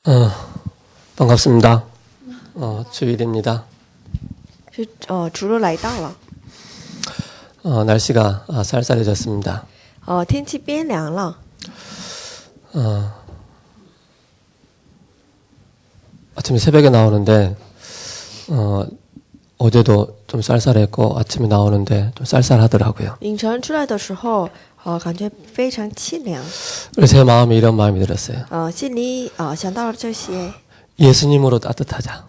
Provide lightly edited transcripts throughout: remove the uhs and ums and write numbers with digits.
어, 반갑습니다. 주일입니다. 主日来到了， 날씨가 쌀쌀해졌습니다. 天气变凉了。 아침에 새벽에 나오는데 어제도 좀 쌀쌀했고 아침에 나오는데 좀 쌀쌀하더라고요. 凌晨出来的时候，感觉非常凄凉。 그래서 제 마음에 이런 마음이 들었어요. 心里想到了这些， 예수님으로 따뜻하자.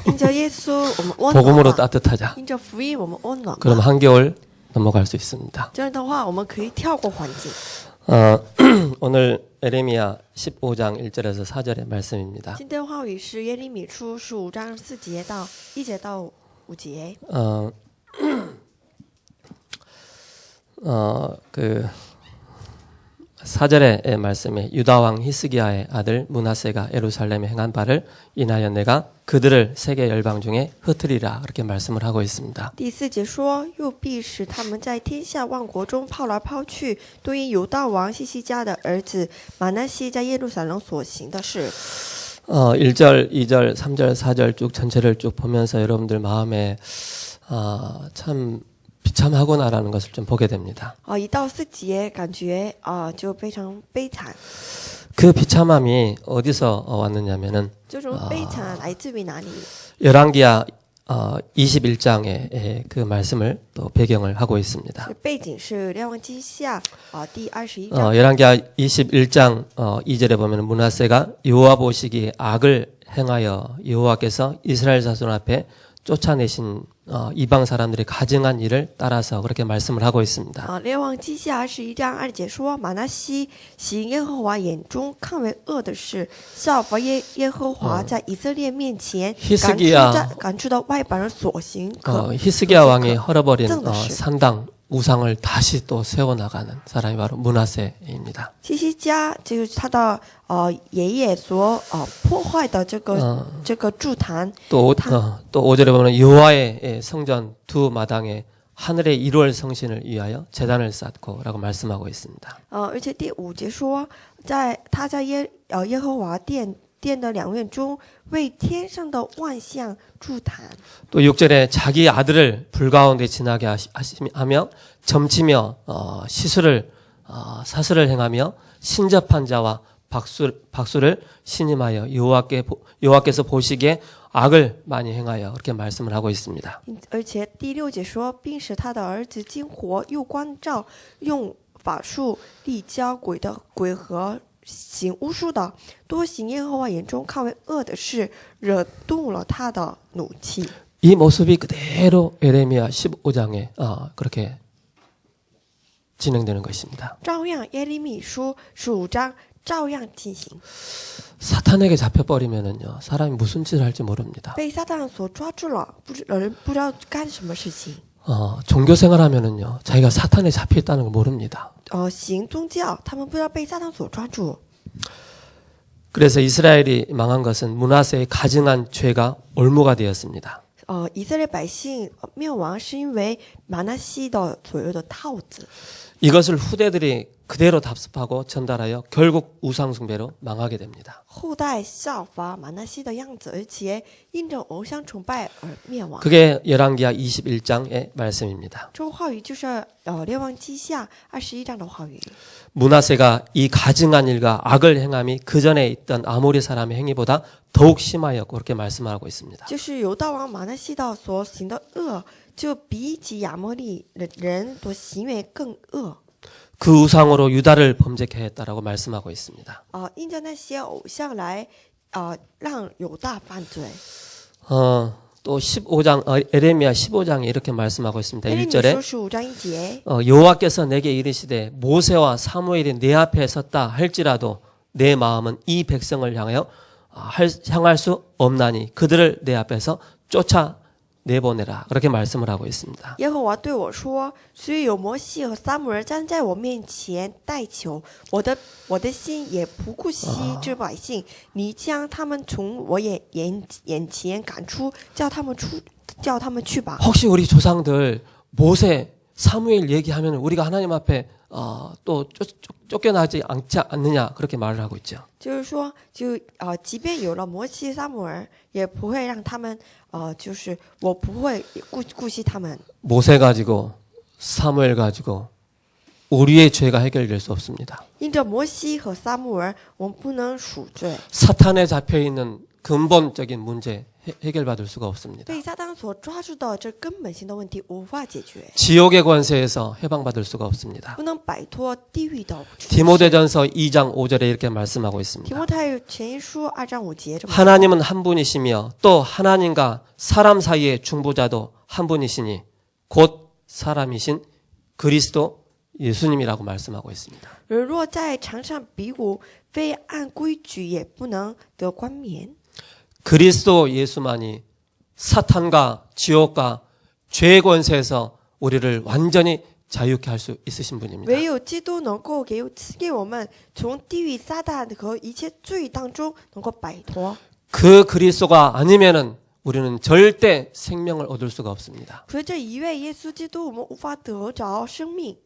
因着耶稣我们温 복음으로 暖了， 따뜻하자. 因着福音我们温暖 그럼 了。 한겨울 넘어갈 수 있습니다. 这样的话，我们可以跳过环境。 오늘 에레미야 15장 1절에서 4절의 말씀입니다. 今天的话语是耶利米书15章4节到1节到5节。 4절의 말씀에 유다 왕 히스기야의 아들 므낫세가 예루살렘에 행한 바를 인하여 내가 그들을 세계 열방 중에 흩으리라 그렇게 말씀을 하고 있습니다. 第4节说，又必使他们在天下万国中抛来抛去，都因犹大王希西家的儿子马拿西在耶路撒冷所行的事。 1절, 2절, 3절, 4절 쭉 전체를 쭉 보면서 여러분들 마음에 참 비참하구나라는 것을 좀 보게 됩니다. 1到4节感觉就非常悲惨。 그 비참함이 어디서 왔느냐면은 这种悲惨来自于哪里？ 열왕기야 21장의 그 말씀을 또 배경을 하고 있습니다. 背景是列王记下第21章。 열왕기야 21장 2절에 보면 므낫세가 여호와 보시기에 악을 행하여 여호와께서 이스라엘 자손 앞에 쫓아내신 이방 사람들이 가증한 일을 따라서 그렇게 말씀을 하고 있습니다. 列王记下21章2节说，马拿西行耶和华眼中看为恶的事，效法耶和华在以色列面前赶出的外邦人所行。 히스기야 왕이 헐어버린 산당 우상을 다시 또 세워나가는 사람이 바로 므낫세입니다. 希西家就是他的爷爷所破坏的这个柱坛。 또 5절에 보면 여호와의 성전 두 마당에 하늘의 1월 성신을 위하여 제단을 쌓고라고 말씀하고 있습니다. 而且第5节说，他在耶和华殿的两院中为天上的万象筑坛。 또 6절에 자기 아들을 불가운데 지나게 하며 점치며 사슬을 행하며 신접한 자와 박수를 신임하여 여호와께서 보시기에 악을 많이 행하여 그렇게 말씀을 하고 있습니다. 而且第6节说，并使他的儿子金火又光照，用法术立交鬼和行巫术的，多行耶和华眼中看为恶的事，惹动了他的怒气。 이 모습이 그대로 에레미야 15장에 그렇게 진행되는 것입니다. 照样耶利米书15章照样进行。 사탄에게 잡혀버리면은요, 사람이 무슨 짓을 할지 모릅니다. 被撒旦所抓住了，不知道干什么事情。 종교 생활하면은요, 자기가 사탄에 잡혀있다는 걸 모릅니다. 行宗教，他们不知道被撒旦所抓住。 그래서 이스라엘이 망한 것은 므낫세의 가증한 죄가 올무가 되었습니다. 以色列百姓灭亡是因为马拿西的左右的套子。 이것을 후대들이 그대로 답습하고 전달하여 결국 우상숭배로 망하게 됩니다. 后代效法马拿西的样子，而且因着偶像崇拜而灭亡。 그게 열왕기야 21장의 말씀입니다. 这话语就是列王记下21章的话语。 므낫세가 이 가증한 일과 악을 행함이 그 전에 있던 아모리 사람의 행위보다 더욱 심하였고 그렇게 말씀하고 있습니다. 就是犹大王马拿西的所行的恶，就比起亚摩利人的行为更恶。 그 우상으로 유다를 범죄케 했다라고 말씀하고 있습니다. 因着那些偶像来让犹大犯罪。 또 15장 에레미야 15장에 이렇게 말씀하고 있습니다. 1절에 15章1节 여호와께서 내게 이르시되 모세와 사무엘이 내 앞에 섰다 할지라도 내 마음은 이 백성을 향하여 향할 수 없나니 그들을 내 앞에서 쫓아 내보내라. 그렇게 말씀을 하고 있습니다. 耶和华对我说：“虽有摩西和撒母耳站在我面前代求，我的心也不顾惜这百姓。你将他们从我眼前赶出，叫他们去吧。” 혹시 우리 조상들 모세, 사무엘 얘기하면 우리가 하나님 앞에 또 쫓겨나지 않지 않느냐 그렇게 말을 하고 있죠. 就是说，即便有了摩西、撒母耳，也不会让他们，就是我不会顾惜他们。 모세 가지고 사무엘 가지고 우리의 죄가 해결될 수 없습니다. 因着摩西和撒母耳，我们不能赎罪。 사탄에 잡혀 있는 근본적인 문제 해결받을 수가 없습니다. 被撒旦所抓住的这根本性的问题无法解决， 지옥의 권세에서 해방받을 수가 없습니다. 不能摆脱地狱的权势。 디모데전서 2장 5절에 이렇게 말씀하고 提 있습니다. 摩太前一书2章5节这么说 하나님은 한 분이시며 또 하나님과 사람 사이의 중보자도 한 분이시니 곧 사람이신 그리스도 예수님이라고 말씀하고 있습니다. 人若在场上比武，非按规矩也不能得冠冕。 그리스도 예수만이 사탄과 지옥과 죄의 권세에서 우리를 완전히 자유케 할 수 있으신 분입니다. 唯有基督能够赐给我们从地狱、撒旦和一切罪当中能够摆脱。 그 그리스도가 아니면은 우리는 절대 생명을 얻을 수가 없습니다. 除了这一位耶稣基督，我们无法得着生命。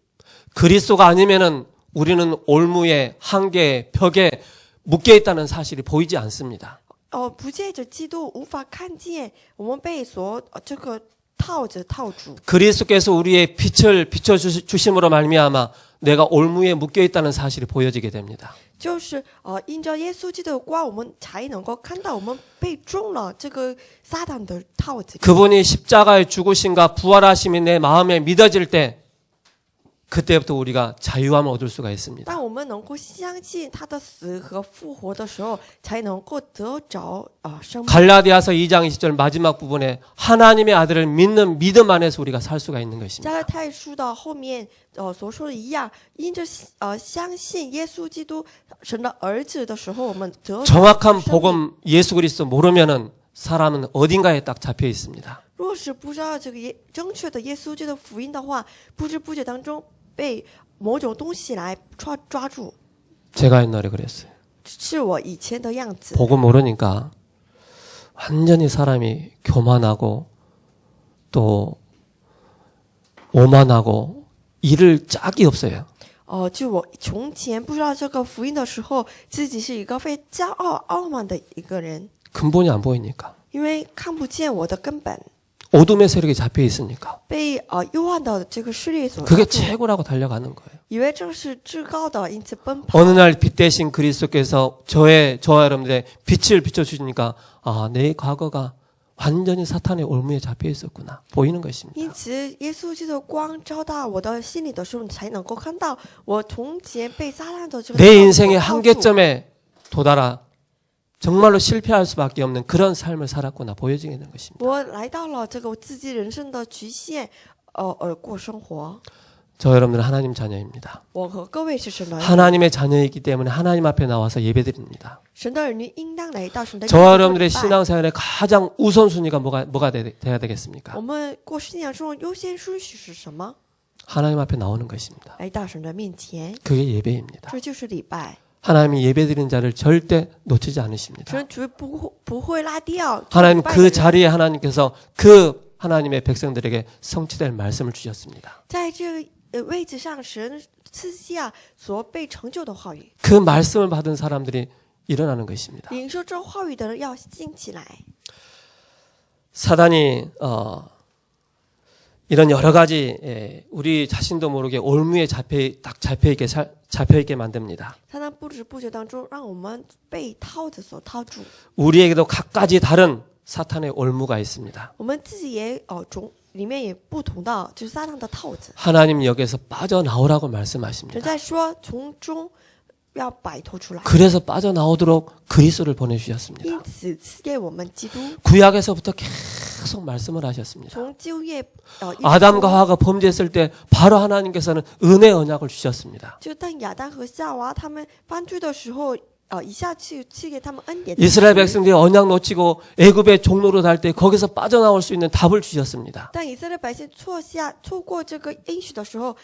그리스도가 아니면은 우리는 올무에 한계에 벽에 묶여 있다는 사실이 보이지 않습니다. 不借着基督，无法看见我们被这个套住。 그리스도께서 우리의 빛을 비춰 주심으로 말미암아 내가 올무에 묶여 있다는 사실이 보여지게 됩니다. 就是因着耶稣基督的光，我们才能够看到我们被中了这个撒旦的套子。 그분이 십자가에 죽으심과 부활하심이 내 마음에 믿어질 때 그때부터 우리가 자유함을 얻을 수가 있습니다. 当我们能够相信他的死和复活的时候，才能够得着生命。 갈라디아서 2장 20절 마지막 부분에 하나님의 아들을 믿는 믿음 안에서 우리가 살 수가 있는 加 것입니다. 拉太书的后面所说的一样，因着相信耶稣基督神的儿子的时候，我们得 정확한 복음 예수 그리스도 모르면은 사람은 어딘가에 딱 잡혀 있습니다. 若是不知道这个正确的耶稣基督福音的话，不知不觉当中被某种东西来抓住。 제가 옛날에 그랬어요. 是我以前的样子。 복음 모르니까 완전히 사람이 교만하고 또 오만하고 일을 짝이 없어요. 就我从前不知道这个福音的时候，自己是一个非骄傲傲慢的一个人， 근본이 안 보이니까. 因为看不见我的根本， 어둠의 세력에 잡혀 있으니까. 被幽暗的这个势力所 그게 抓住， 최고라고 달려가는 거예요. 以为这是至高的，因此奔跑。 어느 날 빛 대신 그리스도께서 저와 여러분들의 빛을 비춰주시니까 내 과거가 완전히 사탄의 올무에 잡혀 있었구나 보이는 것입니다. 因此，耶稣基督的光照到我的心里的时候，你才能够看到我从前被撒旦的这个 내 套 인생의 所套住。 한계점에 도달하 정말로 실패할 수밖에 없는 그런 삶을 살았구나 보여지게 되는 것입니다. 我来到了这个自己人生的局限，而过生活。 저 여러분들은 하나님 자녀입니다. 我和各位是神的儿女， 하나님의 자녀이기 때문에 하나님 앞에 나와서 예배드립니다. 神的儿女应当来到神的 저와 面前 여러분들의 礼拜。 신앙생활의 가장 우선순위가 뭐가 돼야 되겠습니까? 我们过信仰中优先顺序是什么？ 하나님 앞에 나오는 것입니다. 来到神的面前， 그게 예배입니다. 这就是礼拜。 하나님이 예배드리는 자를 절대 놓치지 않으십니다. 神绝不会拉掉。 하나님 礼拜的 그 人 자리에 하나님께서 그 하나님의 백성들에게 성취될 말씀을 주셨습니다. 在这个位置上，神赐下所被成就的话语。 그 말씀을 받은 사람들이 일어나는 것입니다. 领受这话语的人要兴起来。 사단이 이런 여러 가지 우리 자신도 모르게 올무에 잡혀 있게 만듭니다. 他在不知不觉当中，让我们被套子所套住。 우리에게도 각가지 다른 사탄의 올무가 있습니다. 我们自己也从里面也不同的，就是撒旦的套子。 하나님 여기에서 빠져나오라고 神 말씀하십니다. 在说从中要摆脱出来， 그래서 빠져나오도록 그리스도를 보내주셨습니다. 因此赐给我们基督。 구약에서부터 계속 말씀을 하셨습니다. 从旧约一直 아담과 하와가 범죄했을 때 바로 하나님께서는 은혜 언약을 주셨습니다. 就当亚当和夏娃他们犯罪的时候，一下去给他们恩典的 이스라엘 时 백성들이 언약 놓치고 애굽의 종로로 달 때 거기서 빠져나올 수 있는 답을 주셨습니다. 但以色列百姓错过这个应许的时候，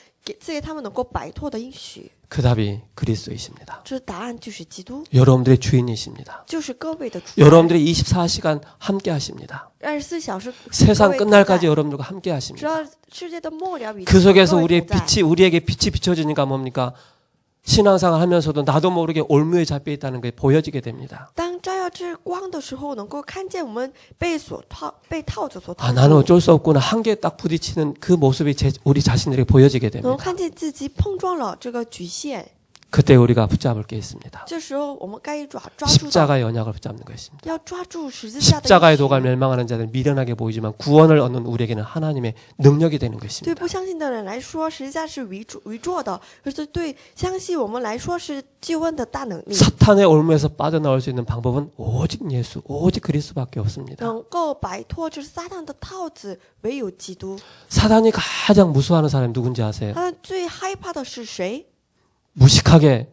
赐给他们能够摆脱的应许， 그 답이 그리스도이십니다. 这答案就是基督， 여러분들의 주인이십니다. 就是各位的主人。 여러분들이 24시간 함께 하십니다. 24小时 세상 各位 끝날까지 同在 여러분들과 함께 直 하십니다. 到世界的末了与 그 속에서 各位 우리의 同在 빛이 우리에게 빛이 비춰지니까 뭡니까? 신앙생활 하면서도 나도 모르게 올무에 잡혀 있다는 게 보여지게 됩니다. 当照耀这光的时候，能够看见我们被套着所套 아, 住， 나는 어쩔 수 없구나. 한계에 딱 부딪히는 그 모습이 우리 자신들에게 보여지게 能 됩니다. 看见自己碰撞了这个局限。 그때 우리가 붙잡을 게 있습니다. 这时候我们该抓住的， 십자가의 언약을 붙잡는 것입니다. 要抓住十字架的 십자가의 应许 도가 멸망하는 자들 미련하게 보이지만 구원을 얻는 우리에게는 하나님의 능력이 되는 对 것입니다. 不相信的人来说，十字架是愚拙的；而是对相信我们来说是救恩的大能力。 사탄의 올무에서 빠져나올 수 있는 방법은 오직 예수, 오직 그리스도밖에 없습니다. 能够摆脱这撒旦的套子，唯有基督。 사단이 가장 무서워하는 사람이 누군지 아세요? 他最害怕的是谁？ 무식하게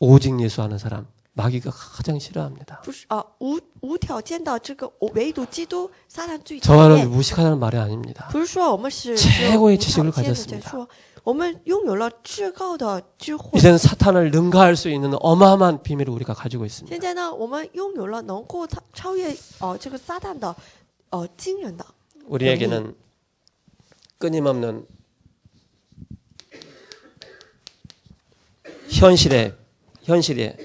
오직 예수 하는 사람, 마귀가 가장 싫어합니다. 不是无条件的这个唯独基督，撒旦最讨 저와는 厌。 무식하다는 말이 아닙니다. 不是说我们是 최고의 无条 지식을 件的， 가졌습니다. 在说我们拥有了至高的智慧。 이제는 사탄을 능가할 수 있는 어마어마한 비밀을 우리가 가지고 있습니다. 现在呢，我们拥有了能够超越这个撒旦的惊人的。 우리에게는 끊임없는 현실에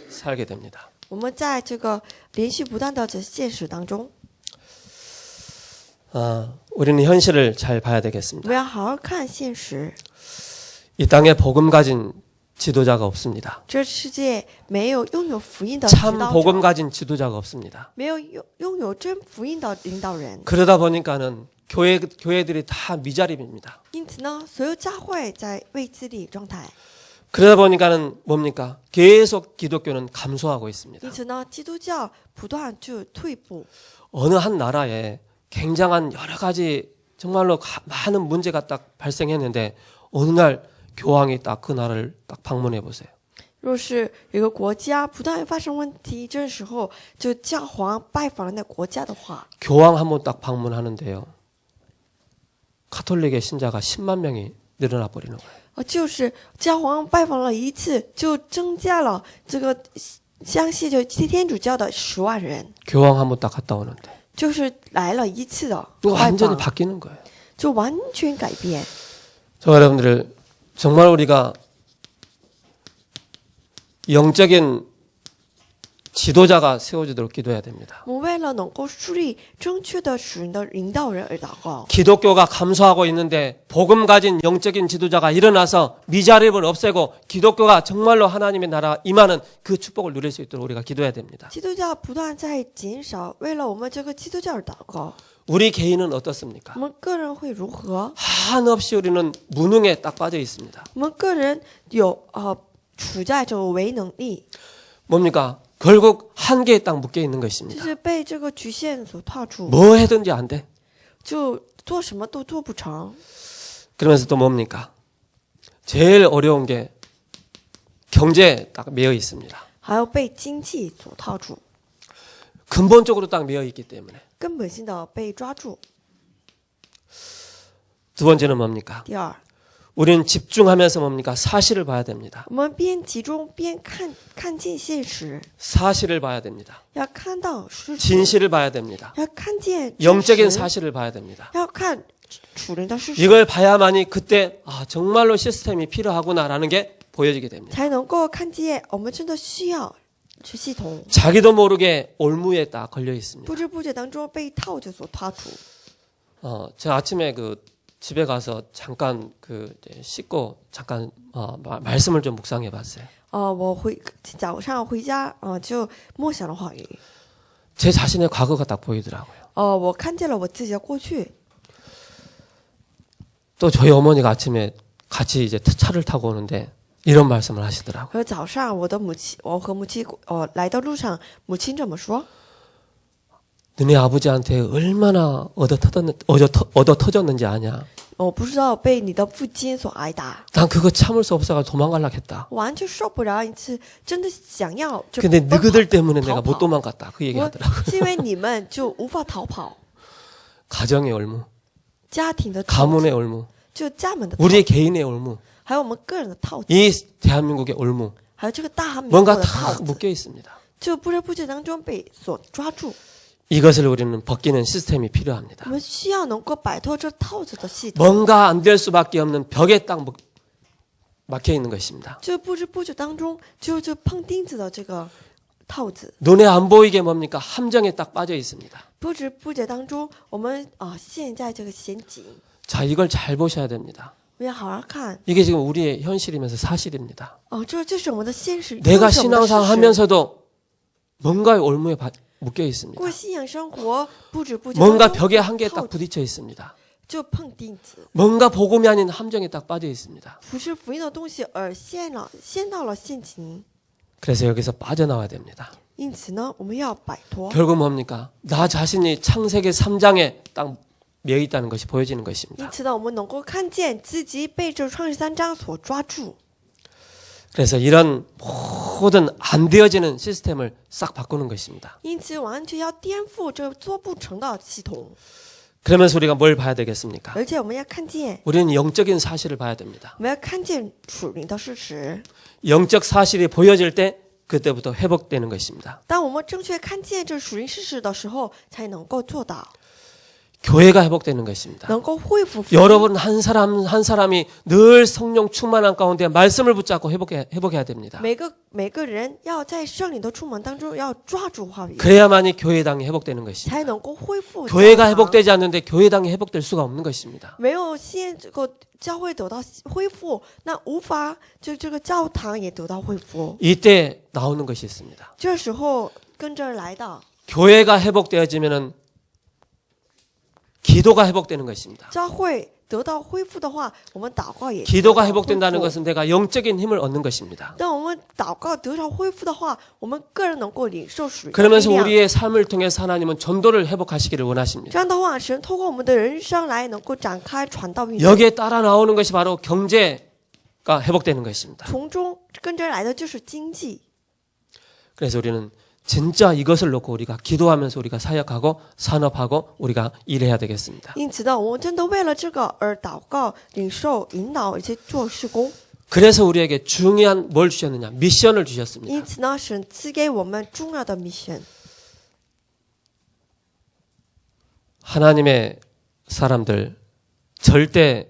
살게 됩니다. 我们在这个连续不断的这现实当中， 우리는 현실을 잘 봐야 되겠습니다. 我们要好好看现实。 이 땅에 복음 가진 지도자가 없습니다. 这世界没有拥有福音的 참 指导 복음 者， 가진 지도자가 없습니다. 没有拥有真福音的领导人。 그러다 보니까는 교회들이 다 미자립입니다. 因此呢，所有教会在未自立状态。 그러다 보니까는 뭡니까? 계속 기독교는 감소하고 있습니다. 因此呢，基督教不断就退步。 어느 한 나라에 굉장한 여러 가지 정말로 많은 문제가 딱 발생했는데 어느 날 교황이 딱 그 나라를 딱 방문해 보세요. 若是有个国家不断发生问题，这时候就教皇拜访了那国家的话， 교황 한번 딱 방문하는데요. 카톨릭의 신자가 10만 명이 늘어나 버리는 거예요. 就是教皇拜访了一次，就增加了这个相信就天主教的10万人， 교황 한번 딱 갔다 오는데 就是来了一次的 또 拜 완전히 访， 바뀌는 거예요. 就完全改变。 저 여러분들 정말 우리가 영적인 지도자가 세워지도록 기도해야 됩니다. 我们为了能够树立正确的属灵的领导人而祷告。 기독교가 감소하고 있는데 복음 가진 영적인 지도자가 일어나서 미자립을 없애고 기독교가 정말로 하나님의 나라 임하는 그 축복을 누릴 수 있도록 우리가 기도해야 됩니다. 基督教不断在减少，为了我们这个基督教而祷告。 우리 개인은 어떻습니까? 我们个人会如何？ 한없이 우리는 무능에 딱 빠져 있습니다. 我们个人有处在这个唯能力， 뭡니까? 결국 한계에 딱 묶여 있는 就 것입니다. 是被这个局限所套住， 뭐 해든지 안 돼. 就做什么都做不成。 그러면서 또 뭡니까? 제일 어려운 게 경제에 딱 매여 있습니다. 还要被经济所套住， 근본적으로 딱 매여 있기 때문에. 根本性的被抓住。 두 번째는 뭡니까? 第二， 우리는 집중하면서 뭡니까? 사실을 봐야 됩니다. 我们边集中边看见现实， 사실을 봐야 됩니다. 要看到事实， 진실을 봐야 됩니다. 要看见 영적인 真实， 사실을 봐야 됩니다. 要看属灵的事实， 이걸 봐야만이 그때 정말로 시스템이 필요하구나라는 게 보여지게 됩니다. 才能够看见我们真的需要这系统。 자기도 모르게 올무에 딱 걸려 있습니다. 不知不觉当中被套着所套住。 제가 아침에 집에 가서 잠깐 이제 씻고 잠깐 말씀을 좀 묵상해 봤어요. 我早上回家就默想了话语。 제 자신의 과거가 딱 보이더라고요. 我看见了我自己的过去。 또 저희 어머니가 아침에 같이 이제 차를 타고 오는데 이런 말씀을 하시더라고요. 和早上我和母亲来到路上，母亲这么说： 너네 아버지한테 얼마나 얻어 터졌는지 아냐? 我不知道被你的父亲所挨打， 난 그거 참을 수 없어가지고 도망가려고 했다. 完全受不了，因此真的想要就 근데 奔跑 너희들 때문에 내가 逃 못 跑 도망갔다. 그 얘기 我 하더라고요. 是因为你们就无法逃跑， 가정의 올무, 家庭的套 가문의 子， 올무, 就家门的套 우리의 子， 개인의 올무, 还有我们个人的套子， 이 대한민국의 올무 还有这个大韩民国 뭔가 的套 다 子， 묶여 있습니다. 就不知不觉当中被所抓住。 이것을 우리는 벗기는 시스템이 我 필요합니다. 们需要能够摆脱这套子的系统， 뭔가 안 될 수밖에 없는 벽에 딱 막혀 있는 것입니다. 就不知不觉当中就碰钉子的这个套子， 눈에 안 보이게 뭡니까? 함정에 딱 빠져 있습니다. 不知不觉当中我们陷在这个陷阱。 자, 이걸 잘 보셔야 됩니다. 我们要好好看 이게 지금 우리의 현실이면서 사실입니다. 这是我们的现实， 내가 这是我们的 신앙생활 事实 하면서도 뭔가의 올무에 묶여 있습니다. 过信仰生活，不知不觉 뭔가 当中 벽에 한계에 套 딱 부딪혀 있습니다. 就碰钉子， 뭔가 복음이 아닌 함정에 딱 빠져 있습니다. 不是福音的东西而陷到了陷阱。 그래서 여기서 빠져나와야 됩니다. 因此呢，我们要摆脱。 결국 뭡니까? 나 자신이 창세기 3장에 딱 매여 있다는 것이 보여지는 因 것입니다. 此呢，我们能够看见自己被这创世3章所抓住。 그래서 이런 모든 안 되어지는 시스템을 싹 바꾸는 것입니다. 因此，完全要颠覆这做不成的系统。 그러면서 우리가 뭘 봐야 되겠습니까? 而且我们要看见， 우리는 영적인 사실을 봐야 됩니다. 我们要看见属灵的事实。 영적 사실이 보여질 때 그때부터 회복되는 것입니다. 当我们正确看见这属灵事实的时候，才能够做到， 교회가 회복되는 것입니다. 能够恢复福音。 여러분 한 사람 한 사람이 늘 성령 충만한 가운데 말씀을 붙잡고 회복해야 됩니다. 每个人要在圣灵的触摸当中要抓住话语， 그래야만이 교회당이 회복되는 것입니다. 才能够恢复。 교회가 회복되지 않는데 교회당이 회복될 수가 없는 것입니다. 没有现这个教会得到恢复，那无法就这个教堂也得到恢复。 이때 나오는 것이 있습니다. 这时候跟着来的 교회가 회복되어지면은 기도가 회복되는 것입니다. 教会得到恢复的话，我们祷告也 기도가 得到恢复 회복된다는 것은 내가 영적인 힘을 얻는 것입니다. 当我们祷告得到恢复的话，我们个人能够领受属灵的力 그러면서 量。 우리의 삶을 통해서 하나님은 전도를 회복하시기를 这 원하십니다. 样的话，神透过我们的人生来能够展开传道运动， 여기에 따라 나오는 것이 바로 경제가 회복되는 것입니다. 从中跟着来的就是经济。 그래서 우리는 진짜 이것을 놓고 우리가 기도하면서 우리가 사역하고 산업하고 우리가 일해야 되겠습니다. 因此呢，我们真的为了这个而祷告、领受、引导，而且做事工。 그래서 우리에게 중요한 뭘 주셨느냐? 미션을 주셨습니다. 因此呢，神赐给我们重要的 mission。 하나님의 사람들 절대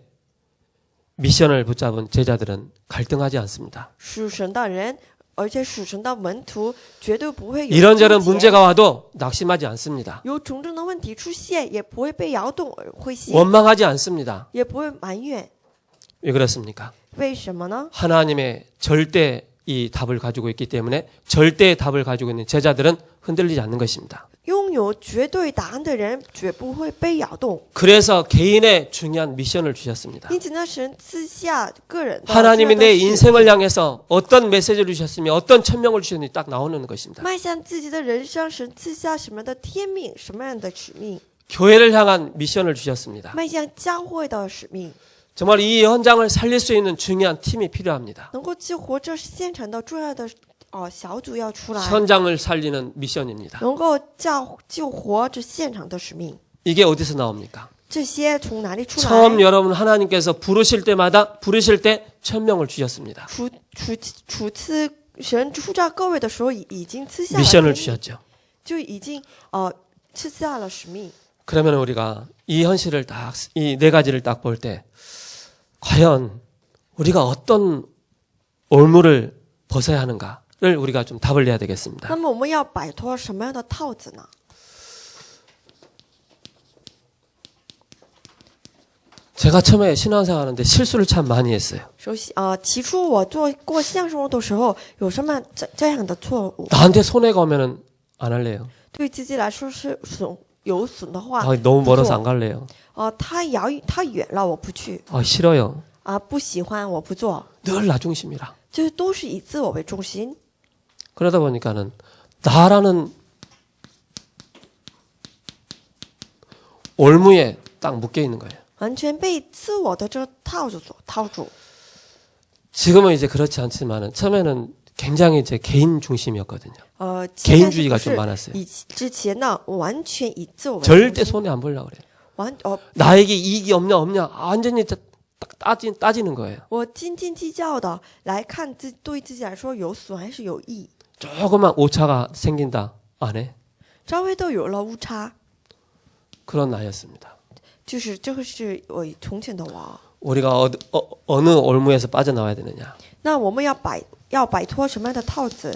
미션을 붙잡은 제자들은 갈등하지 않습니다. 属神的人，而且属神的门徒绝对不会有 이런저런 纠结 문제가 와도 낙심하지 않습니다. 有种种的问题出现，也不会被摇动而灰心， 원망하지 않습니다. 也不会埋怨。 왜 그렇습니까? 为什么呢？ 하나님의 절대 이 답을 가지고 있기 때문에 절대의 답을 가지고 있는 제자들은 흔들리지 않는 것입니다. 拥有绝对答案的人绝不会被摇动。 그래서 개인의 중요한 미션을 주셨습니다. 因此呢，神赐下个人的 하나님이 重要 내 的使 인생을 향해서 어떤 메시지를 주셨으며 어떤 천명을 주셨는지 딱 나오는 것입니다. 迈向自己的人生，神赐下什么样的天命，什么样的使命， 교회를 향한 미션을 주셨습니다. 迈向教会的使命， 정말 이 현장을 살릴 수 있는 중요한 팀이 필요합니다. 能够激活这现场的重要的小组要出来， 현장을 살리는 미션입니다. 能够救活这现场的使命。 이게 어디서 나옵니까? 这些从哪里出 처음 来？ 여러분 하나님께서 부르실 때 천명을 주셨습니다. 初次神呼召各位的时候，已经赐下了 미션을 天命， 주셨죠. 就已经赐下了使命。 그러면 우리가 이 현실을 딱 이 네 가지를 딱 볼 때 과연 우리가 어떤 올무를 벗어야 하는가를 우리가 좀 답을 내야 되겠습니다. 那么我们要摆脱什么样的套子呢？ 제가 처음에 신앙생활하는데 실수를 참 많이 했어요. 首先起初我做过相声的时候，有什么这样的错误？ 나한테 손해가 오면은 안 할래요. 对自己来说是有损的话， 너무 不 멀어서 做 안 갈래요. 太远了，我不去 싫어요. 不喜欢我不做， 늘 나 중심이라. 就是都是以自我为中心。 그러다 보니까는 나라는 올무에 딱 묶여 있는 거예요. 完全被自我的这个套住。 지금은 이제 그렇지 않지만은 처음에는 굉장히 이제 개인 중심이었거든요. 现在是 개인주의가 不 좀 是 많았어요. 之前呢，完全以自我为中 절대 心， 손해 안 보려고 그래요. 哦， 나에게 이익이 없냐 완전히 따지는 거예요. 我斤斤计较的来看对自己来说有损还是有益， 조금만 오차가 생긴다 안 해. 稍微都有了误差， 그런 나이였습니다. 就是这个是我从前的我。 우리가 어느 올무에서 빠져나와야 되느냐. 那我们要摆脱什么样的套子？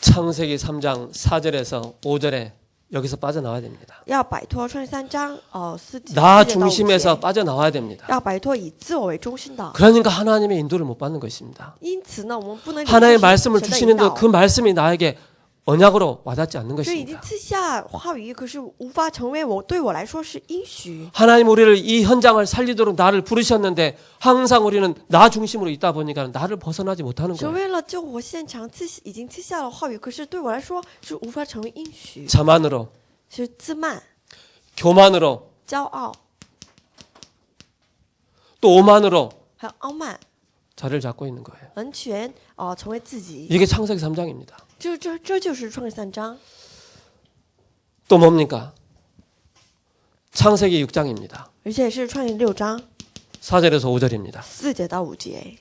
창세기 3장 4절에서 5절에 여기서 빠져나와야 됩니다. 要摆脱创世3章4 나 节到5 중심에서 节， 빠져나와야 됩니다. 要摆脱以自我为中心的。 그러니까 하나님의 인도를 못 받는 것입니다. 因此呢，我们不能 하나의 领受 말씀을 神的引 주시는데 导 그 말씀이 나에게 언약으로 와닿지 않는 这已经 것입니다. 赐下话语，可是无法成为对我来说是应许。 하나님 우리를 이 현장을 살리도록 나를 부르셨는데 항상 우리는 나 중심으로 있다 보니까 나를 벗어나지 못하는 是 거예요. 为了救活现场已经赐下了话语，可是对我来说是无法成为应许， 자만으로 是自慢、 교만으로 骄傲， 또 오만으로 还有傲慢， 자리를 잡고 있는 거예요. 完全成为自己。 이게 창세기 3장입니다. 这就是创世3章。 또 뭡니까? 창세기 6장입니다. 而且是创世6章 4절에서 5절입니다. 4节到5节。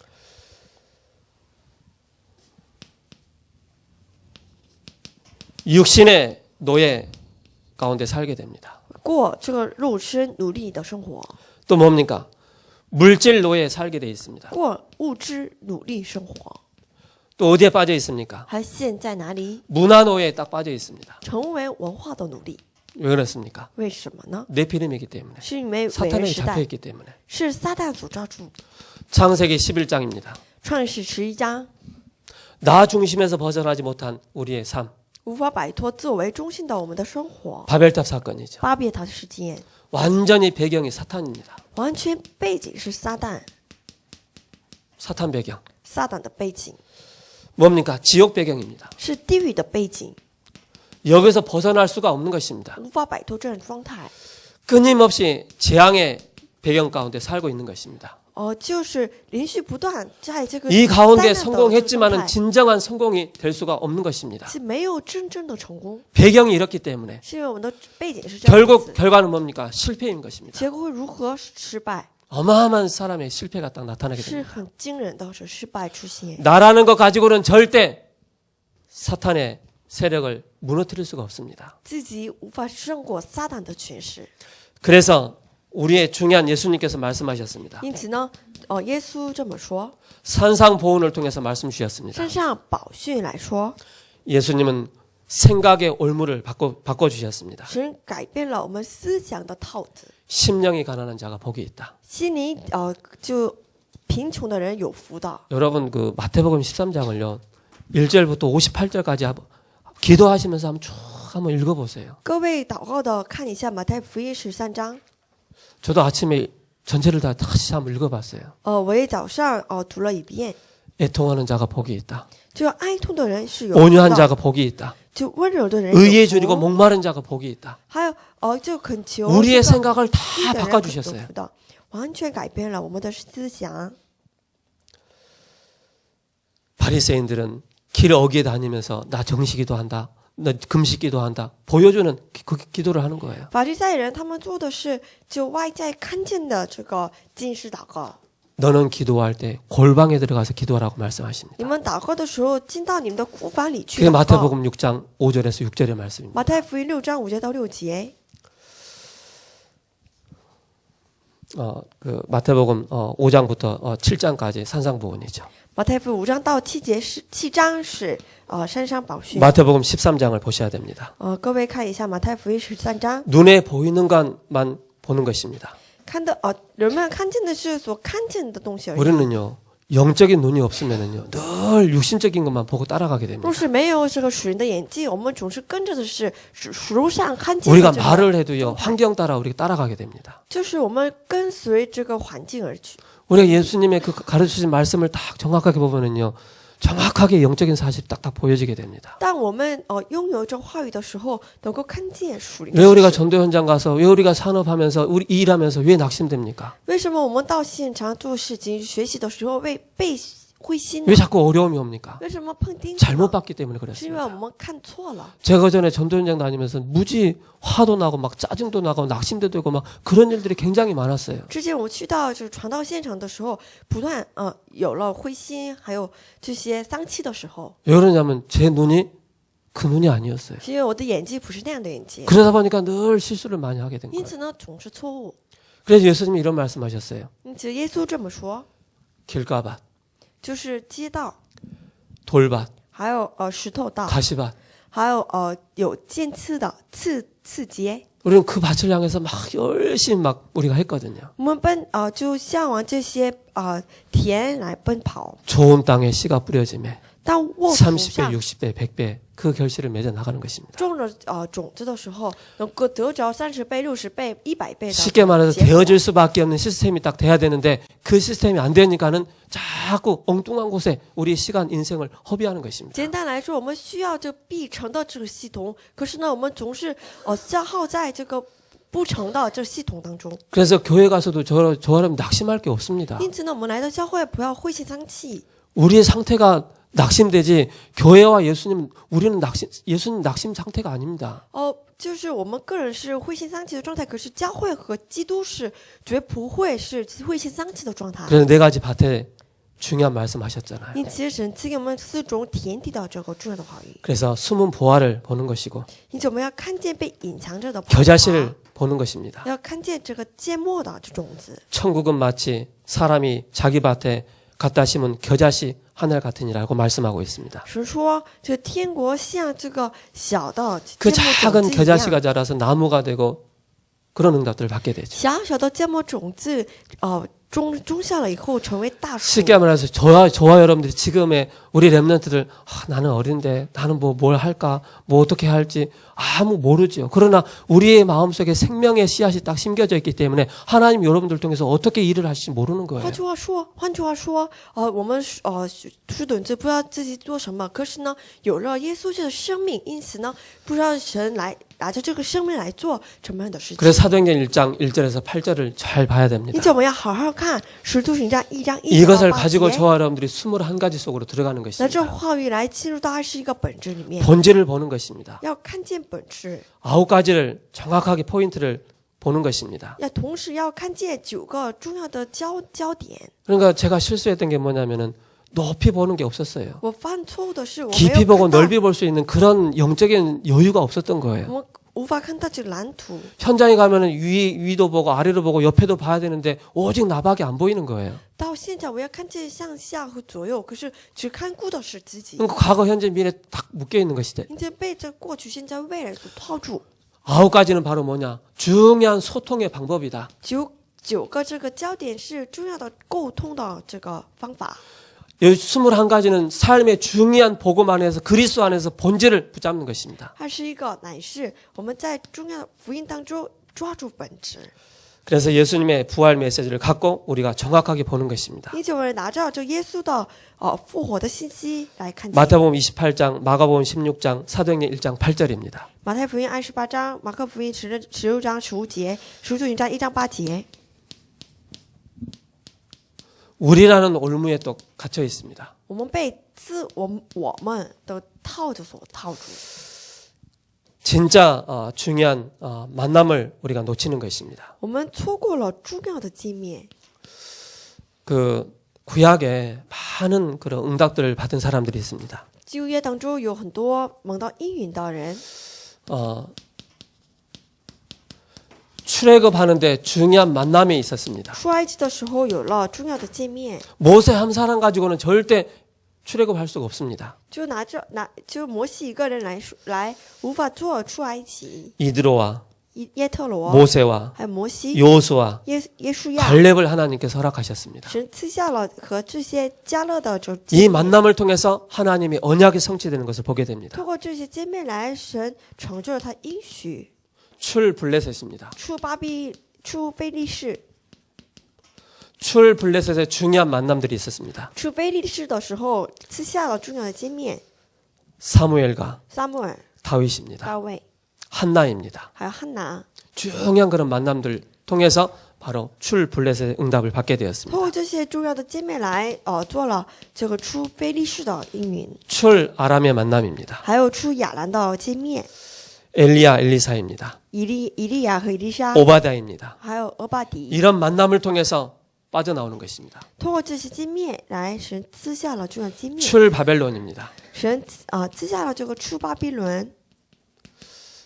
육신의 노예 가운데 살게 됩니다. 过这个肉身奴隶的生活， 또 뭡니까? 물질 노예에 살게 돼 있습니다. 过物质奴隶生活， 또 어디에 빠져 있습니까? 还陷在哪里？ 문화 노예에 딱 빠져 있습니다. 成为文化的奴隶。 왜 그렇습니까? 为什么呢？ 네피림이기 때문에. 是因为伟人 사탄에게 时代 잡혀있기 때문에. 是撒旦所抓住。 창세기 11장입니다. 创世11章 나 중심에서 벗어나지 못한 우리의 삶. 无法摆脱自我为中心的我们的生活。 바벨탑 사건이죠. 巴别塔事件 완전히 배경이 사탄입니다. 完全背景是撒旦， 사탄 배경. 撒旦的背景 뭡니까? 지옥 배경입니다. 是地狱的背景， 여기서 벗어날 수가 없는 것입니다. 无法摆脱这种状态。 끊임없이 재앙의 배경 가운데 살고 있는 것입니다. 就是连续不断在这个 이 灾 가운데 难的这个状 성공했지만은 态 진정한 성공이 될 수가 없는 것입니다. 是没有真正的成功， 배경이 이렇기 때문에 是因为我们的背景是这样 결국 子， 결과는 뭡니까? 실패인 것입니다. 结果会如何失败？ 어마어마한 사람의 실패가 딱 나타나게 是 됩니다. 很惊人的这失败出现。 나라는 것 가지고는 절대 사탄의 세력을 무너뜨릴 수가 없습니다. 自己无法胜过撒旦的权势， 그래서 우리의 중요한 예수님께서 말씀하셨습니다. 因此呢，耶稣这么说， 산상보훈을 통해서 말씀 주셨습니다. 身上宝训来说， 예수님은 생각의 올무를 바꿔주셨습니다. 神改变了我们思想的套子， 심령이 가난한 자가 복이 있다. 心灵就贫穷的人有福的。 여러분 그 마태복음 13장을요. 1절부터 58절까지 기도하시면서 한번 읽어보세요. 各位祷告的看一下马太福音13章， 저도 아침에 전체를 다 다시 한번 읽어봤어요. 我也早上读了一遍。 애통하는 자가 복이 있다. 就哀痛的人是有 온유한 福的， 자가 복이 있다. 就温柔的人有 의에 福 줄이고 목마른 자가 복이 있다. 还有就恳求 우리의 这个 생각을 다 低的人有 바꿔주셨어요. 福的，完全改变了我们的思想。 바리새인들은 길 어귀에 다니면서 나 정시기도 한다. 나 금식기도 한다. 보여주는 그 기도를 하는 거예요. 法利赛人他们做的是就外在看见的这个禁食祷告。 너는 기도할 때 골방에 들어가서 기도하라고 말씀하십니다. 你们祷告的时候进到你们的库房里去 그게 祷告。 마태복음 6장 5절에서 6절의 말씀입니다. 马太福音6章5节到6节， 그 마태복음 5장부터 7장까지 산상보훈이죠. 马太福音5章到7章是山上宝训。 마태복음 13장을 보셔야 됩니다. 各位看一下马太福音13章， 눈에 보이는 것만 보는 것입니다. 看的人们看见的是所看见的东西而已。 우리는요. 영적인 눈이 없으면은요. 늘 육신적인 것만 보고 따라가게 若 됩니다. 是没有这个属人的眼睛，我们总是跟着的是属上看见的 우리가 这个 말을 해도요. 환경 따라 우리가 따라가게 됩니다. 就是我们跟随这个环境而去。 우리가 예수님의 그 가르치신 말씀을 딱 정확하게 보면은요. 정확하게 영적인 사실이 딱딱 보여지게 됩니다. 当我们拥有这话语的时候，能够看见属灵 왜 的 우리가 事实。 전도 현장 가서 왜 우리가 산업하면서 우리 일하면서 왜 낙심됩니까? 为什么我们到现场做事情、学习的时候被灰心呢 왜 ？ 자꾸 어려움이 옵니까? 为什么碰钉子 잘못 呢？ 봤기 때문에 是因为我 그렇습니다. 们看错了。 제가 전에 전도 현장 다니면서 무지 화도 나고 막 짜증도 나고 낙심도 되고 막 그런 일들이 굉장히 많았어요. 之前我去到就是传道现场的时候，不断有了灰心，还有这些丧气的时候， 왜 그러냐면 제 눈이 그 눈이 아니었어요. 是因为我的眼睛不是那样的眼睛， 그러다 보니까 늘 실수를 많이 하게 된 因 거예요. 此呢总是错误。 그래서 예수님이 이런 말씀하셨어요. 因此耶稣这么说， 길가밭, 就是街道， 돌밭, 还有石头道， 가시밭. 还有有尖刺的刺节。 우리는 그 밭을 향해서 막 열심히 막 우리가 했거든요. 我们就向往这些田来奔跑， 좋은 땅에 씨가 뿌려짐에 当沃土 30배, 上 60배, 100배 그 결실을 맺어 나가는 것입니다. 种了种子的时候，能够得着30倍、60倍、100倍的 쉽게 말해서 结果。 되어질 수밖에 없는 시스템이 딱 돼야 되는데 그 시스템이 안 되니까는 자꾸 엉뚱한 곳에 우리 시간, 인생을 허비하는 것입니다. 简单来说，我们需要这必成的这个系统，可是呢，我们总是消耗在这个不成的这系统当中。 그래서 교회 가서도 저처럼 낙심할 게 없습니다. 因此呢，我们来到教会不要灰心丧气。 우리의 상태가 낙심되지 교회와 우리는 예수님 낙심 상태가 아닙니다. 就是我们个人是灰心丧气的状态，可是教会和基督是绝不会是灰心丧气的状态。 그래서 네 가지 밭에 중요한 말씀하셨잖아요. 因此，神赐给我们4种田地的这个重要的话语。 그래서 숨은 보화를 보는 것이고 因此，我们要看见被隐藏着的宝 겨자씨를 보는 것입니다. 要看见这个芥末的这种子。 천국은 마치 사람이 자기 밭에 갖다 심은 겨자씨 하늘 같으니라고 말씀하고 있습니다. 神说，这天国像这个小的 그 芥末 작은 种子一样， 겨자씨가 자라서 나무가 되고 그런 응답들을 받게 되죠. 小小的芥末种子，种下了以后成为大树。 쉽게 말해서 저와 여러분들이 지금의 우리 렘넌트들 나는 어린데 나는 뭘 할까 뭐 어떻게 할지 아무 모르죠. 그러나 우리의 마음속에 생명의 씨앗이 딱 심겨져 있기 때문에 하나님 여러분들 통해서 어떻게 일을 하실지 모르는 거예요. 换句话说，我们是等着不知道自己做什么，可是呢，有了耶稣这个生命，因此呢，不知道神拿着这个生命来做什么样的事情。 그래서 사도행전 1장 1절에서 8절을 잘 봐야 됩니다. 因此我们要好好看《使徒行传》1章1 이것을 到8 가지고 节， 저와 여러분들이 21가지 속으로 들어가는 拿这 것입니다. 话语来进入到21个本质里面， 본질을 보는 것입니다. 要看见本质， 9가지를 정확하게 포인트를 보는 것입니다. 要同时要看见9个重要的焦点。 그러니까 제가 실수했던 게 뭐냐면은 높이 보는 게 없었어요. 我犯错误的是，我没 깊이 有 보고 看到， 넓이 볼 수 있는 그런 영적인 여유가 없었던 거예요. 我们无法看到这个蓝图。 현장에 가면은 위도 보고 아래로 보고 옆에도 봐야 되는데 오직 나밖에 안 보이는 거예요. 到现场我要看见向下和左右，可是只看顾的是自己， 그러니까 과거, 현재, 미래 딱 묶여 있는 것이죠. 因此被这过去、现在、未来所套住。 9가지는 바로 뭐냐? 중요한 소통의 방법이다. 九个这个焦点是重要的沟通的这个方法。 여기 21가지는 삶의 중요한 복음 안에서 그리스도 안에서 본질을 붙잡는 것입니다. 21个乃是我们在重要的福音当中抓住本质。 그래서 예수님의 부활 메시지를 갖고 우리가 정확하게 보는 것입니다. 因此我们拿着这耶稣的复活的信息来看见。 마태복음 28장, 마가복음 16장, 사도행전 1장 8절입니다. 马太福音28章，马可福音16章15节，使徒行传1章8节。 우리라는 올무에 또 갇혀 있습니다. 我们被我们的套着所套住。 진짜 중요한 만남을 우리가 놓치는 것입니다. 我们错过了重要的见面。 그 구약에 많은 그런 응답들을 받은 사람들이 있습니다. 旧约当中有很多蒙到应允的人， 출애굽하는데 중요한 만남이 있었습니다. 出埃及的时候有了重要的见面， 모세 한 사람 가지고는 절대 출애굽할 수가 없습니다. 就摩西一个人来无法做出埃及。 이드로와 耶特罗， 모세와 还有摩西、 요수와 耶稣亚， 갈렙을 하나님께서 허락하셨습니다. 神赐下了和这些加勒的这 이 만남을 통해서 하나님이 언약이 성취되는 것을 보게 됩니다. 透过这些见面来，神成就了他应许。 출 블레셋입니다. 出非利士， 출 블레셋의 중요한 만남들이 있었습니다. 出非利士的时候，赐下了重要的见面。 사무엘과 撒母耳、 다윗입니다. 大卫， 한나입니다. 还有汉拿， 중요한 그런 만남들 통해서 바로 출 블레셋의 응답을 받게 通 되었습니다. 过这些重要的见面来，做了这个出非利士的应允， 출 아람의 만남입니다. 还有出亚兰的见面， 엘리야 엘리사입니다. 以利亚和以利沙， 오바다입니다. 还有俄巴底， 이런 만남을 통해서 빠져나오는 것입니다. 通过这些见面来，神赐下了重要的见面， 출 바벨론입니다. 神赐下了这个出巴比伦。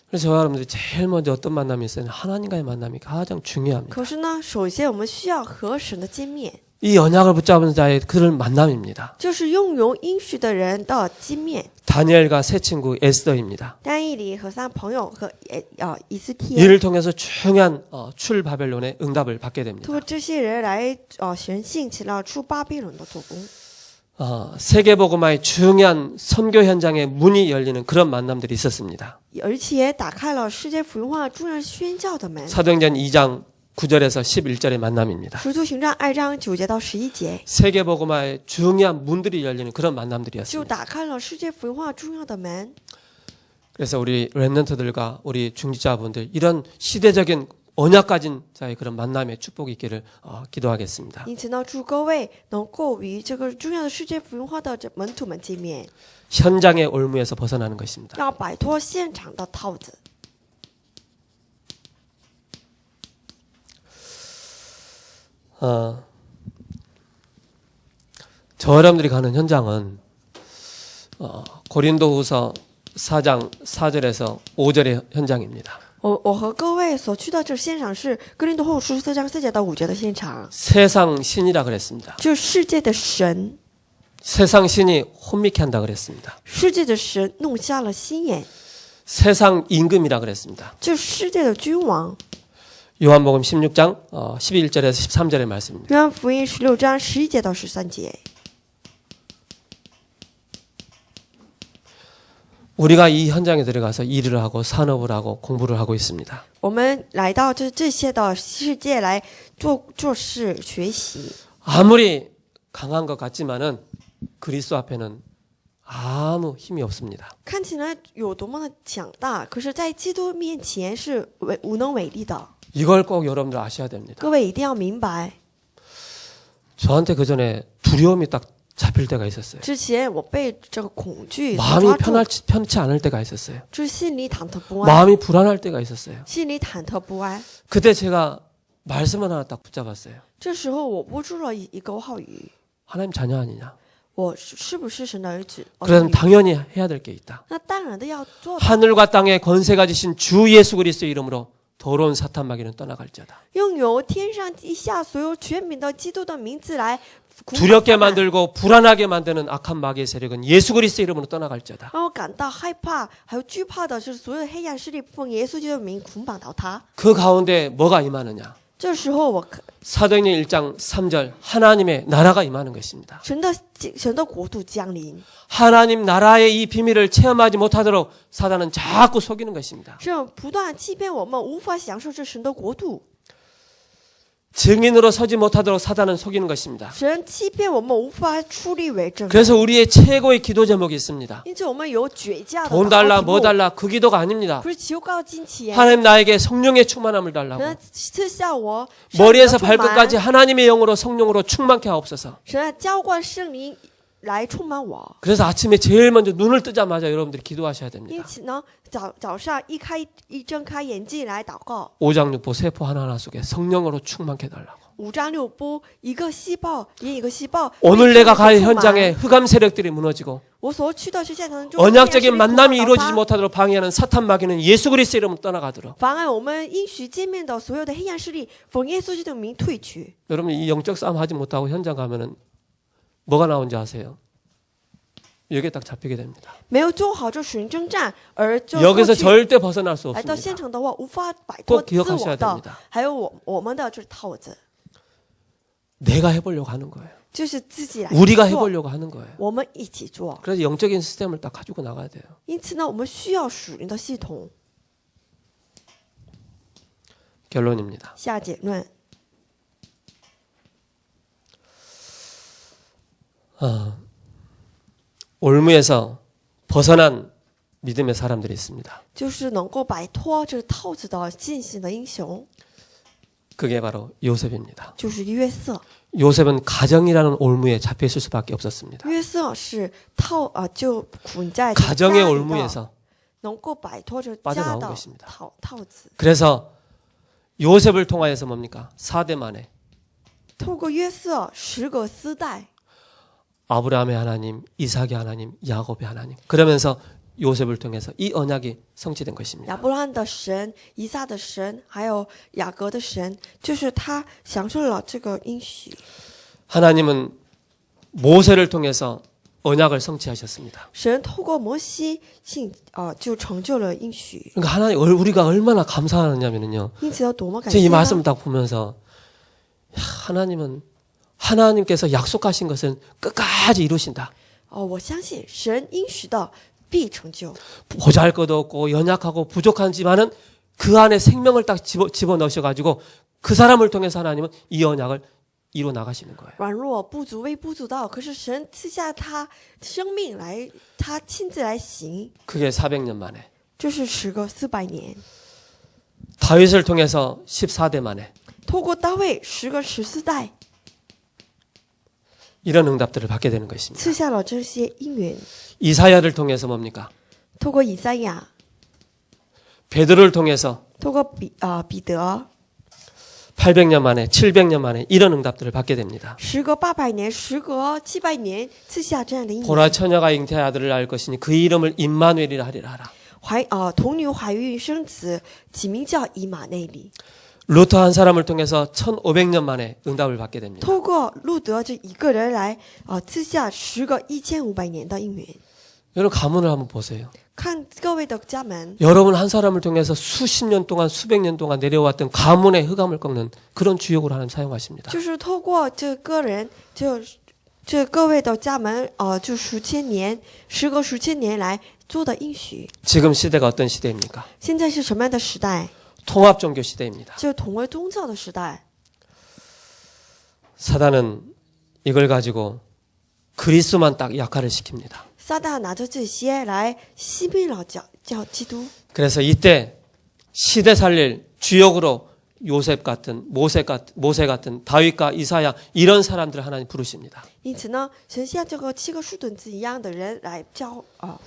그래서 저와 여러분들이 제일 먼저 어떤 만남이 있어요? 하나님과의 만남이 가장 중요합니다. 可是呢，首先我们需要和神的见面， 이 언약을 붙잡은 자의 그런 만남입니다. 就是拥有应许的人的见面。 다니엘과 새 친구 에스더입니다. 但以理和三朋友和以斯帖， 이를 통해서 중요한 출 바벨론의 응답을 받게 通 됩니다. 过这些人来神兴起了出巴比伦的做工。 세계복음화의 중요한 선교 현장에 문이 열리는 그런 만남들이 있었습니다. 而且打开了世界福音化重要宣教的门。 사도행전 2장 9절에서 11절의 만남입니다. 使徒行传2章9节到11节， 세계복음화의 중요한 문들이 열리는 그런 就 만남들이었습니다. 打开了世界福音化重要的门。 그래서 우리 렘넌트들과 우리 중지자분들 이런 시대적인 언약 가진 자의 그런 만남의 축복이 있기를 기도하겠습니다. 因此呢，祝各位能够与这个重要的世界福音化的这门徒们见面， 현장의 올무에서 벗어나는 것입니다. 要摆脱现场的套子。 저 여러분들이 가는 현장은 고린도후서 4장 4절에서 5절의 현장입니다. 我和各位所去的这现场是哥林多后书4章4节到5节的现场， 세상 신이라 그랬습니다. 就是世界的神， 세상 신이 혼미케 한다 그랬습니다. 世界的神弄瞎了心眼， 세상 임금이라 그랬습니다. 就是世界的君王。 요한복음 16장 11절에서 13절의 말씀입니다. 约翰福音16章11节到13节， 우리가 이 현장에 들어가서 일을 하고 산업을 하고 공부를 하고 있습니다. 我们来到这些的世界来做事学习。 아무리 강한 것 같지만은 그리스도 앞에는 아무 힘이 없습니다. 看起来有多么的强大，可是，在基督面前是无能为力的。 이걸 꼭 여러분들 아셔야 됩니다. 各位一定要明白， 저한테 그 전에 두려움이 딱 잡힐 때가 있었어요. 之前我被这个恐惧所 마음이 抓住， 편치 않을 때가 있었어요. 就是心里忐忑不安， 마음이 불안할 때가 있었어요. 心里忐忑不安。 그때 제가 말씀을 하나 딱 붙잡았어요. 这时候我握住了一个话语， 하나님 자녀 아니냐? 我是不是神的儿子？ 그래서 당연히 해야 될 게 있다. 那当然的要做的， 하늘과 땅의 권세가 지신 주 예수 그리스도의 이름으로 더러운 사탄 마귀는 떠나갈지어다. 拥有天上地下所有权柄的基督的名字来捆绑 두렵게 他们 만들고 불안하게 만드는 악한 마귀의 세력은 예수 그리스도의 이름으로 떠나갈지어다. 让我感到害怕还有惧怕的是所有的黑暗势力奉耶稣基督的名捆绑到他。 그 가운데 뭐가 임하느냐? 这时候我 사도행전 1장 3절 하나님의 나라가 임하는 것입니다. 神的国度降临， 하나님 나라의 이 비밀을 체험하지 못하도록 사단은 자꾸 속이는 것입니다. 神不断欺骗我们，无法享受这神的国度。 증인으로 서지 못하도록 사단은 속이는 것입니다. 神欺骗我们，无法出力为证。 그래서 우리의 최고의 기도 제목이 있습니다. 因此我们有绝佳的 돈 祷告 달라 题 뭐 目， 달라 그 기도가 아닙니다. 不是求告金钱， 하나님 나에게 성령의 충만함을 달라고. 神赐下我 머리에서 圣灵的充满 발끝까지 하나님의 영으로 성령으로 충만케 하옵소서. 神浇灌圣灵来充满我。 그래서 아침에 제일 먼저 눈을 뜨자마자 여러분들이 기도하셔야 因 됩니다. 此呢，早上一睁开眼睛来祷告， 오장육부 세포 하나하나 속에 성령으로 충만케 달라고. 5张6波，一个细胞连一个细胞。 오늘 被 내가 圣 갈 灵充满 현장에 흑암 세력들이 무너지고 我所去的这现场中， 언약적인 만남이 黑暗势力 이루어지지 攻倒他 못하도록 방해하는 사탄 마귀는 예수 그리스도의 이름으로 떠나가도록. 妨碍我们应许见面的所有的黑暗势力，奉耶稣基督的名退去。 여러분 이 영적 싸움 하지 못하고 현장 가면은 뭐가 나온지 아세요? 여기에 딱 잡히게 됩니다. 没有做好这属灵征战，而就 여기서 过去 절대 벗어날 수 来到现 없습니다. 场的话，无法摆脱 꼭 自 기억하셔야 我的 됩니다. ，还有我们的这套子， 내가 해보려고 하는 거예요. 就是自己来 우리가 做， 해보려고 하는 거예요. 我们一起做。 그래서 영적인 시스템을 딱 가지고 나가야 돼요. 因此呢，我们需要属灵的系统。 결론입니다. 下结论， 올무에서 벗어난 믿음의 사람들이 있습니다. 就是能够摆脱这个套子的信心的英雄， 그게 바로 요셉입니다. 就是约瑟。 요셉은 가정이라는 올무에 잡혀 있을 수밖에 없었습니다. 约瑟是就捆在 가정의 家里的， 올무에서 能够摆脱着 빠져나온 家的 것입니다. 套子。 그래서 요셉을 통하여서 뭡니까? 4대 만에 透过约瑟10个丝带， 아브라함의 하나님, 이삭의 하나님, 야곱의 하나님. 그러면서 요셉을 통해서 이 언약이 성취된 亚 것입니다. 伯拉罕的神、以撒的神，还有雅各的神，就是他享受了这个应许。 하나님은 모세를 통해서 언약을 성취하셨습니다. 神透过摩西就成就了应许。 그러니까 하나님 우리가 얼마나 감사하냐면요. 因此要多么感 제가 谢 이 呢 말씀을 딱 보면서 하나님은 하나님께서 약속하신 것은 끝까지 이루신다. 我相信神应许的必成就。 보잘것도 없고 연약하고 부족하지만은 그 안에 생명을 딱 집어 넣으셔가지고 그 사람을 통해서 하나님은 이 언약을 이루어 나가시는 거예요. 软弱不足微不足道，可是神赐下他生命来，他亲自来行， 그게 400년 만에. 这是10个400年。 다윗을 통해서 14대 만에 透过大卫10个14代， 이런 응답들을 받게 되는 것입니다. 赐下了这些应允。 이사야를 통해서 뭡니까? 透过以赛亚， 베드로를 통해서 透过彼得， 800년 만에 700년 만에 이런 응답들을 받게 됩니다. 10个800年，10个700年，赐下这样的应允。 보라 처녀가 잉태의 아들을 낳을 것이니 그 이름을 임마누엘이라 하리라 하라. 童女怀孕生子，起名叫以马内利。 루터 한 사람을 통해서 1500년 만에 응답을 받게 됩니다. 透过路德这一个人来赐下10个1500年的应允。 여러분 가문을 한번 보세요. 看各位的家门， 여러분 한 사람을 통해서 수십 년 동안 수백 년 동안 내려왔던 가문의 흑암을 꺾는 그런 주역으로 하나님 사용하십니다. 就是透过这个人，这各位的家门，就数千年，10个数千年来做的应许。 지금 시대가 어떤 시대입니까? 现在是什么样的时代？ 통합 종교 시대입니다. 就同为宗教的时代。 사단은 이걸 가지고 그리스도만 딱 약화를 시킵니다. 撒旦拿着这些来熄灭了叫基督。 그래서 이때 시대 살릴 주역으로 요셉 같은 모세 같은 다윗과 이사야 이런 사람들을 하나님 부르십니다. 因此呢，神像这个7个树墩子一样的人来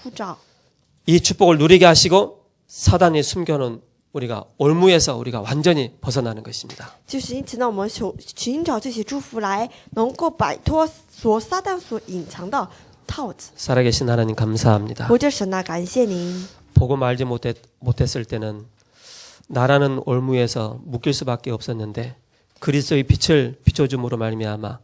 呼召。 이 축복을 누리게 하시고 사단이 숨겨놓은 우리가 올무에서 우리가 완전히 벗어나는 것입니다. 就是因此呢，我们寻找这些祝福来，能够摆脱撒旦所隐藏的套子。 살아계신 하나님 감사합니다. 活着神啊，感谢您。 복음 알지 못했을 때는 나라는 올무에서 묶일 수밖에 없었는데 그리스도의 빛을 비춰줌으로 말미암아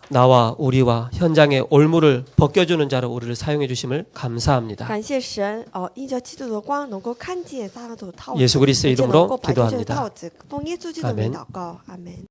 나와 우리와 현장의 올무를 벗겨주는 자로 우리를 사용해 주심을 감사합니다. 感谢神因着基督的光，能够看见撒旦的套子， 예수 그리스도의 而且能 이름으로 够摆脱这个 기도합니다. 套子。奉耶稣基督的名祷告，阿门。